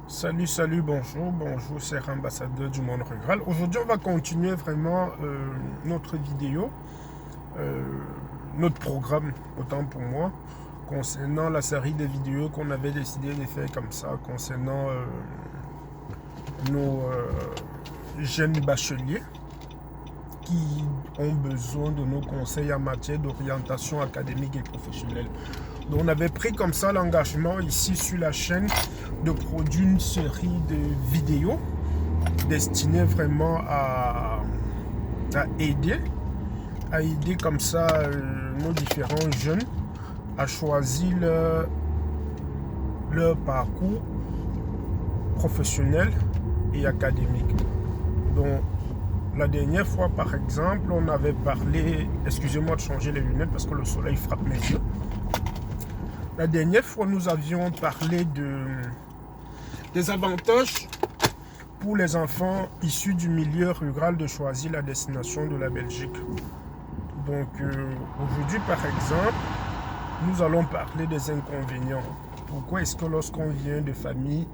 Salut, bonjour, c'est l'ambassadeur du monde rural. Aujourd'hui, on va continuer vraiment notre vidéo, euh, notre programme, autant pour moi, concernant la série de vidéos qu'on avait décidé de faire comme ça, concernant nos jeunes bacheliers qui ont besoin de nos conseils en matière d'orientation académique et professionnelle. Donc on avait pris comme ça l'engagement ici sur la chaîne de produire une série de vidéos destinées vraiment aider, à aider comme ça nos différents jeunes à choisir leur parcours professionnel et académique. Donc la dernière fois, par exemple, on avait parlé, excusez-moi de changer les lunettes parce que le soleil frappe mes yeux. La dernière fois, nous avions parlé des avantages pour les enfants issus du milieu rural de choisir la destination de la Belgique. Donc aujourd'hui, par exemple, nous allons parler des inconvénients. Pourquoi est-ce que lorsqu'on vient de familles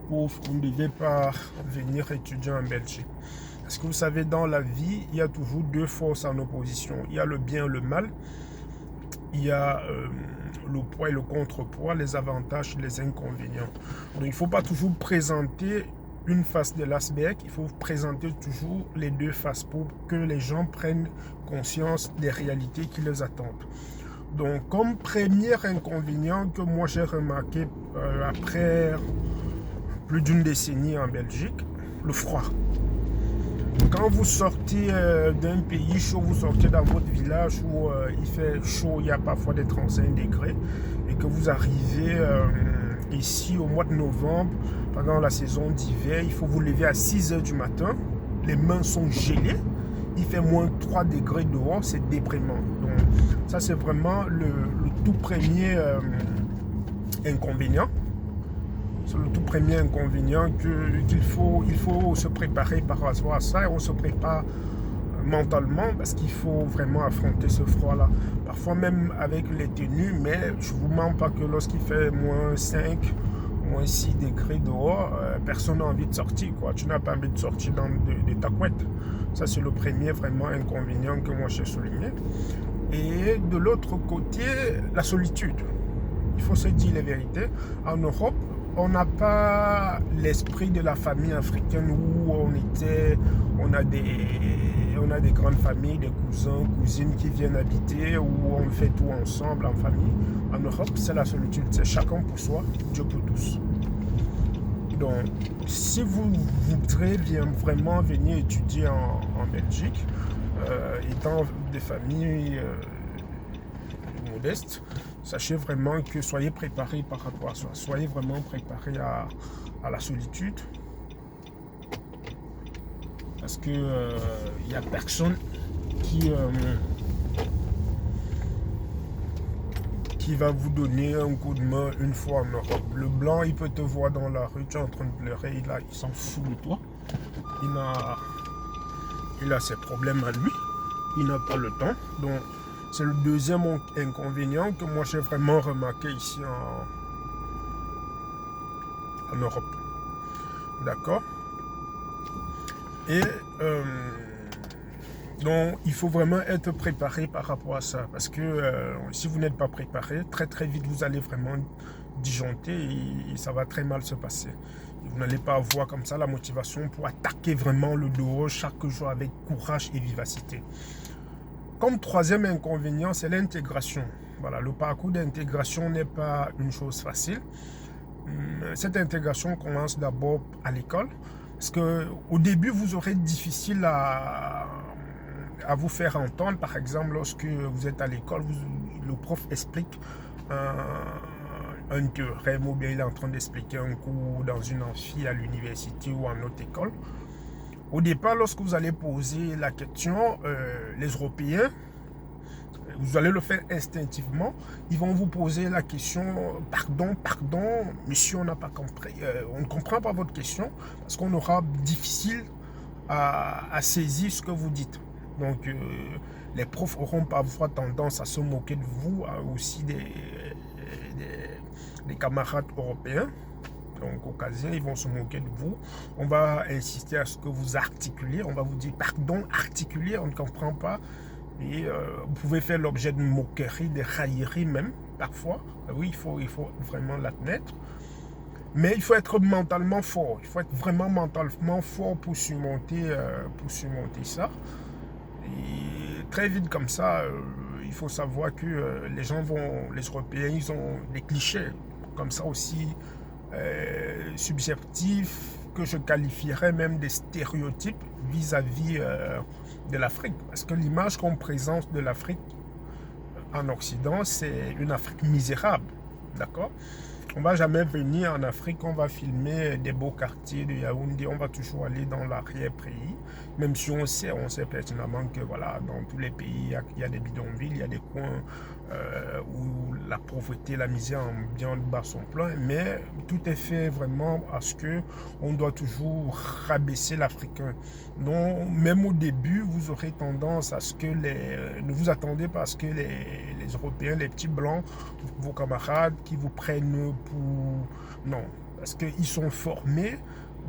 pauvres, on ne devait pas venir étudier en Belgique? Parce que vous savez, dans la vie, il y a toujours deux forces en opposition. Il y a le bien et le mal. Il y a le poids et le contrepoids, les avantages et les inconvénients. Donc il ne faut pas toujours présenter une face de l'iceberg, il faut présenter toujours les deux faces pour que les gens prennent conscience des réalités qui les attendent. Donc comme premier inconvénient que moi j'ai remarqué après plus d'une décennie en Belgique, le froid. Quand vous sortez d'un pays chaud, vous sortez dans votre village où il fait chaud, il y a parfois des 35 degrés, et que vous arrivez ici au mois de novembre, pendant la saison d'hiver, il faut vous lever à 6 h du matin, les mains sont gelées, il fait moins 3 degrés dehors, c'est déprimant. Donc ça c'est vraiment le tout premier inconvénient. C'est le tout premier inconvénient qu'il faut se préparer par rapport à ça, et on se prépare mentalement parce qu'il faut vraiment affronter ce froid-là. Parfois même avec les tenues, mais je ne vous mens pas que lorsqu'il fait moins 5, moins 6 degrés dehors, personne n'a envie de sortir, quoi. Tu n'as pas envie de sortir de ta couette. Ça, c'est le premier vraiment inconvénient que moi j'ai souligné. Et de l'autre côté, la solitude. Il faut se dire la vérité. En Europe, on n'a pas l'esprit de la famille africaine où on a des grandes familles, des cousins, cousines qui viennent habiter, où on fait tout ensemble en famille. En Europe, c'est la solitude, c'est chacun pour soi, Dieu pour tous. Donc, si vous voudrez vraiment venir étudier en Belgique, étant des familles modestes, sachez vraiment que soyez préparés par rapport à ça. Soyez vraiment préparés à la solitude. Parce que il n'y a personne qui va vous donner un coup de main une fois en Europe. Le blanc, il peut te voir dans la rue, tu es en train de pleurer, il s'en fout de toi. Il a ses problèmes à lui. Il n'a pas le temps. Donc, c'est le deuxième inconvénient que moi j'ai vraiment remarqué ici en Europe. D'accord? Et donc il faut vraiment être préparé par rapport à ça. Parce que si vous n'êtes pas préparé, très très vite vous allez vraiment disjoncter et ça va très mal se passer. Et vous n'allez pas avoir comme ça la motivation pour attaquer vraiment le dehors chaque jour avec courage et vivacité. Comme troisième inconvénient, c'est l'intégration. Voilà, le parcours d'intégration n'est pas une chose facile. Cette intégration commence d'abord à l'école, parce qu'au début, vous aurez difficile à vous faire entendre. Par exemple, lorsque vous êtes à l'école, le prof explique un théorème, ou bien il est en train d'expliquer un cours dans une amphi à l'université ou en autre école. Au départ, lorsque vous allez poser la question, les Européens, vous allez le faire instinctivement, ils vont vous poser la question, pardon, monsieur, on n'a pas compris, on ne comprend pas votre question, parce qu'on aura difficile à saisir ce que vous dites. Donc, les profs auront parfois tendance à se moquer de vous, aussi des camarades européens. Donc, caucasiens, ils vont se moquer de vous. On va insister à ce que vous articuliez. On va vous dire, pardon, articulier, on ne comprend pas. Et vous pouvez faire l'objet de moqueries, de railleries même, parfois. Oui, il faut vraiment l'admettre. Mais il faut être mentalement fort. Il faut être vraiment mentalement fort pour surmonter ça. Et très vite comme ça, il faut savoir que les Européens, ils ont des clichés comme ça aussi subjectifs que je qualifierais même des stéréotypes vis-à-vis de l'Afrique. Parce que l'image qu'on présente de l'Afrique en Occident, c'est une Afrique misérable. D'accord? On ne va jamais venir en Afrique, on va filmer des beaux quartiers de Yaoundé, on va toujours aller dans l'arrière-pays, même si on sait pertinemment que voilà, dans tous les pays, il y a des bidonvilles, il y a des coins où la pauvreté, la misère en bien bas son plein, mais tout est fait vraiment à ce qu'on doit toujours rabaisser l'Africain. Donc, même au début, vous aurez tendance à ce que ne vous attendez pas à ce que les Européens, les petits blancs, vos camarades qui vous prennent pour... Non, parce qu'ils sont formés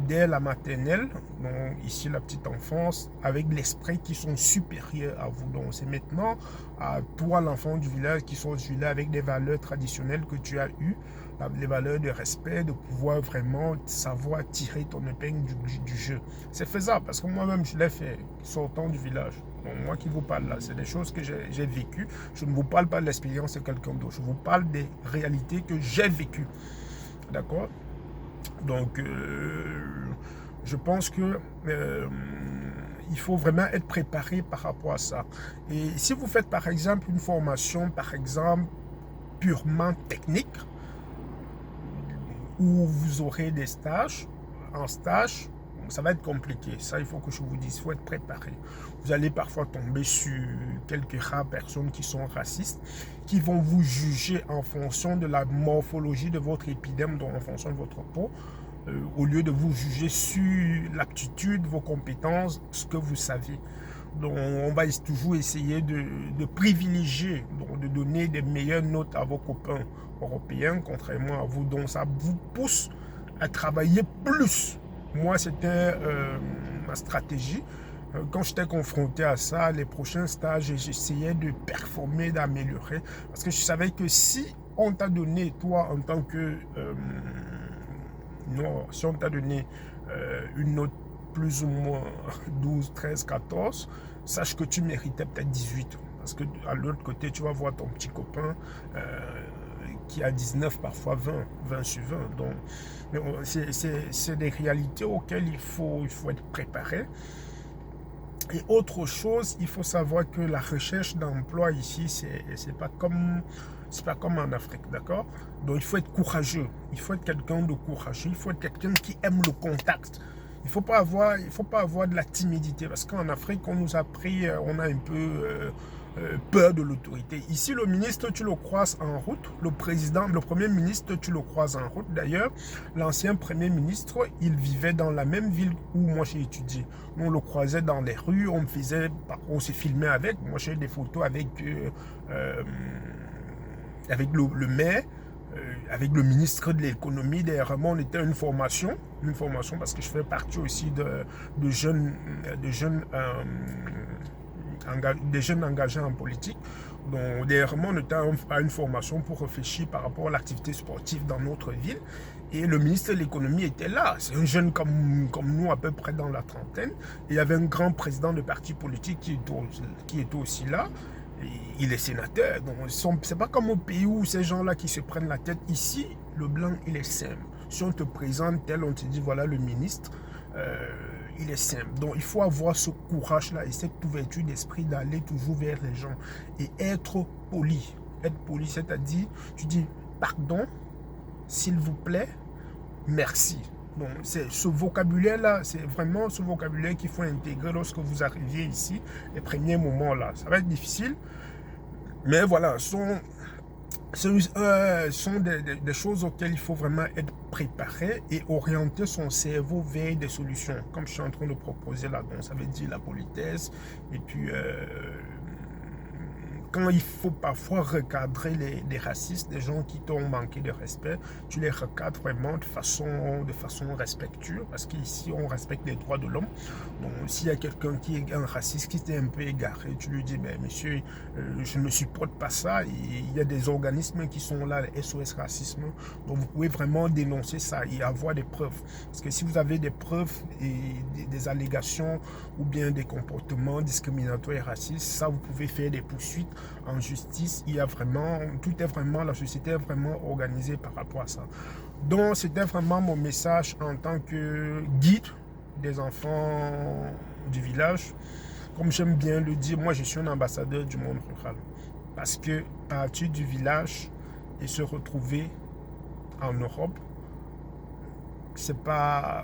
dès la maternelle, donc ici la petite enfance, avec l'esprit qui sont supérieurs à vous. Donc c'est maintenant à toi, l'enfant du village, qui sont du village avec des valeurs traditionnelles que tu as eues, les valeurs de respect, de pouvoir vraiment savoir tirer ton épingle du jeu. C'est faisable, parce que moi-même je l'ai fait, sortant du village. Donc moi qui vous parle là, c'est des choses que j'ai vécues. Je ne vous parle pas de l'expérience de quelqu'un d'autre, je vous parle des réalités que j'ai vécues. D'accord? Donc, je pense que il faut vraiment être préparé par rapport à ça. Et si vous faites par exemple une formation, par exemple, purement technique, où vous aurez des stages, en stage, ça va être compliqué. Ça, il faut que je vous dise, il faut être préparé. Vous allez parfois tomber sur quelques rares personnes qui sont racistes, qui vont vous juger en fonction de la morphologie de votre épiderme, donc en fonction de votre peau, au lieu de vous juger sur l'aptitude, vos compétences, ce que vous savez. Donc, on va toujours essayer de privilégier, donc de donner des meilleures notes à vos copains européens, contrairement à vous. Donc, ça vous pousse à travailler plus. Moi, c'était ma stratégie. Quand j'étais confronté à ça, les prochains stages, j'essayais de performer, d'améliorer. Parce que je savais que si on t'a donné, toi, en tant que... non, si on t'a donné une note plus ou moins 12, 13, 14, sache que tu méritais peut-être 18. Parce que à l'autre côté, tu vas voir ton petit copain qui a 19, parfois 20 sur 20. Donc, c'est des réalités auxquelles il faut être préparé. Et autre chose, il faut savoir que la recherche d'emploi ici, c'est pas comme en Afrique, d'accord? Donc il faut être courageux, il faut être quelqu'un de courageux, il faut être quelqu'un qui aime le contact. Il faut pas avoir de la timidité, parce qu'en Afrique, on nous a pris, on a un peu peur de l'autorité. Ici, le ministre, tu le croises en route. Le président, le premier ministre, tu le croises en route. D'ailleurs, l'ancien premier ministre, il vivait dans la même ville où moi j'ai étudié. On le croisait dans les rues, on s'est filmé avec. Moi, j'ai des photos avec le maire, avec le ministre de l'économie. D'ailleurs, on était une formation parce que je fais partie aussi de jeunes engagés en politique. Donc, dernièrement, on était à une formation pour réfléchir par rapport à l'activité sportive dans notre ville. Et le ministre de l'économie était là. C'est un jeune comme nous, à peu près dans la trentaine. Et il y avait un grand président de parti politique qui était aussi là. Et il est sénateur. Donc, c'est pas comme au pays où ces gens-là qui se prennent la tête. Ici, le blanc, il est simple. Si on te présente tel, on te dit, voilà le ministre. Il est simple. Donc, il faut avoir ce courage-là et cette ouverture d'esprit d'aller toujours vers les gens et être poli. Être poli, c'est-à-dire, tu dis, pardon, s'il vous plaît, merci. Donc, c'est ce vocabulaire-là, c'est vraiment ce vocabulaire qu'il faut intégrer lorsque vous arriviez ici, les premiers moments-là. Ça va être difficile, mais voilà, ce sont des choses auxquelles il faut vraiment être préparé et orienter son cerveau vers des solutions, comme je suis en train de proposer là. Donc, ça veut dire la politesse et puis quand il faut parfois recadrer les racistes, des gens qui t'ont manqué de respect, tu les recadres vraiment de façon respectueuse, parce qu'ici, on respecte les droits de l'homme. Donc, s'il y a quelqu'un qui est un raciste, qui est un peu égaré, tu lui dis, ben, monsieur, je ne supporte pas ça. Et il y a des organismes qui sont là, les SOS Racisme, donc vous pouvez vraiment dénoncer ça et avoir des preuves. Parce que si vous avez des preuves et des allégations ou bien des comportements discriminatoires et racistes, ça, vous pouvez faire des poursuites en justice. Il y a vraiment, la société est vraiment organisée par rapport à ça. Donc, c'était vraiment mon message en tant que guide des enfants du village. Comme j'aime bien le dire, moi, je suis un ambassadeur du monde rural. Parce que partir du village et se retrouver en Europe, c'est pas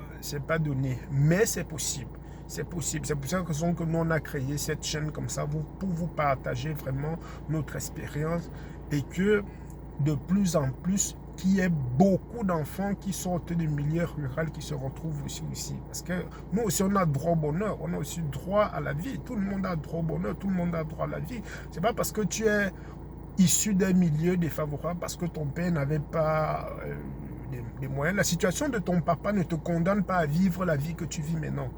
donné, mais c'est possible. C'est possible. C'est pour cette raison que nous, on a créé cette chaîne comme ça pour vous partager vraiment notre expérience et que de plus en plus, qu'il y ait beaucoup d'enfants qui sortent du milieu rural qui se retrouvent aussi ici. Parce que nous aussi, on a droit au bonheur. On a aussi droit à la vie. Tout le monde a droit au bonheur. Tout le monde a droit à la vie. C'est pas parce que tu es issu d'un milieu défavorable, parce que ton père n'avait pas des moyens. La situation de ton papa ne te condamne pas à vivre la vie que tu vis maintenant.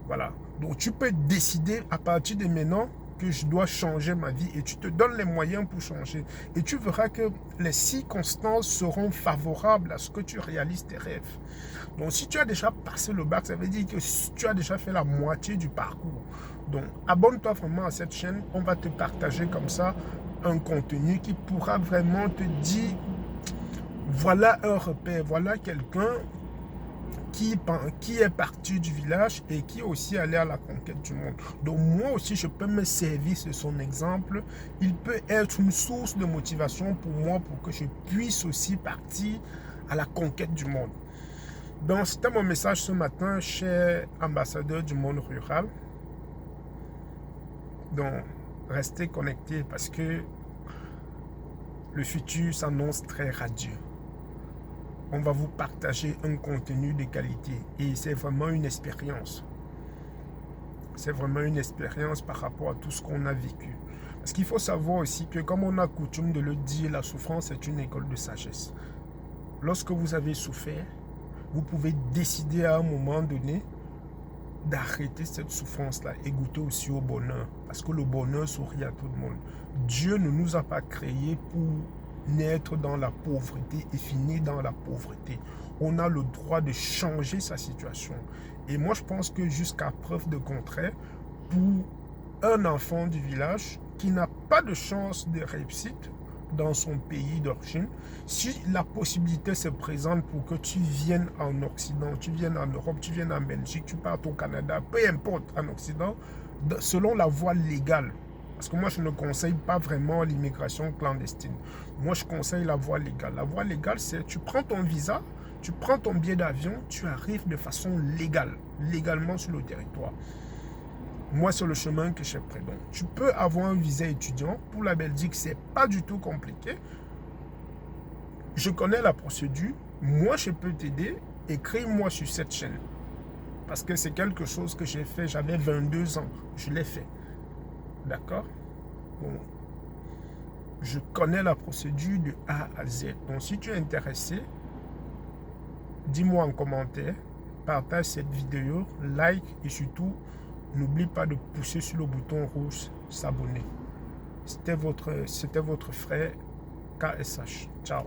Voilà. Donc, tu peux décider à partir de maintenant que je dois changer ma vie et tu te donnes les moyens pour changer. Et tu verras que les circonstances seront favorables à ce que tu réalises tes rêves. Donc, si tu as déjà passé le bac, ça veut dire que tu as déjà fait la moitié du parcours. Donc, abonne-toi vraiment à cette chaîne. On va te partager comme ça un contenu qui pourra vraiment te dire, voilà un repère, voilà quelqu'un qui est parti du village et qui est aussi allé à la conquête du monde. Donc moi aussi, je peux me servir de son exemple. Il peut être une source de motivation pour moi pour que je puisse aussi partir à la conquête du monde. Donc c'était mon message ce matin, cher ambassadeur du monde rural. Donc restez connectés parce que le futur s'annonce très radieux. On va vous partager un contenu de qualité et c'est vraiment une expérience. C'est vraiment une expérience par rapport à tout ce qu'on a vécu. Parce qu'il faut savoir aussi que, comme on a coutume de le dire, la souffrance est une école de sagesse. Lorsque vous avez souffert, vous pouvez décider à un moment donné d'arrêter cette souffrance-là et goûter aussi au bonheur. Parce que le bonheur sourit à tout le monde. Dieu ne nous a pas créés pour naître dans la pauvreté et finir dans la pauvreté. On a le droit de changer sa situation. Et moi, je pense que jusqu'à preuve de contraire, pour un enfant du village qui n'a pas de chance de réussite dans son pays d'origine, si la possibilité se présente pour que tu viennes en Occident, tu viennes en Europe, tu viennes en Belgique, tu partes au Canada, peu importe en Occident, selon la voie légale. Parce que moi, je ne conseille pas vraiment l'immigration clandestine. Moi, je conseille la voie légale. La voie légale, c'est tu prends ton visa, tu prends ton billet d'avion, tu arrives de façon légale, légalement sur le territoire. Moi, c'est le chemin que j'ai pris. Donc, tu peux avoir un visa étudiant. Pour la Belgique, ce n'est pas du tout compliqué. Je connais la procédure. Moi, je peux t'aider. Écris-moi sur cette chaîne. Parce que c'est quelque chose que j'ai fait. J'avais 22 ans. Je l'ai fait. D'accord? Bon. Je connais la procédure de A à Z. Donc, si tu es intéressé, dis-moi en commentaire. Partage cette vidéo. Like et surtout, n'oublie pas de pousser sur le bouton rouge s'abonner. C'était votre frère KSH. Ciao.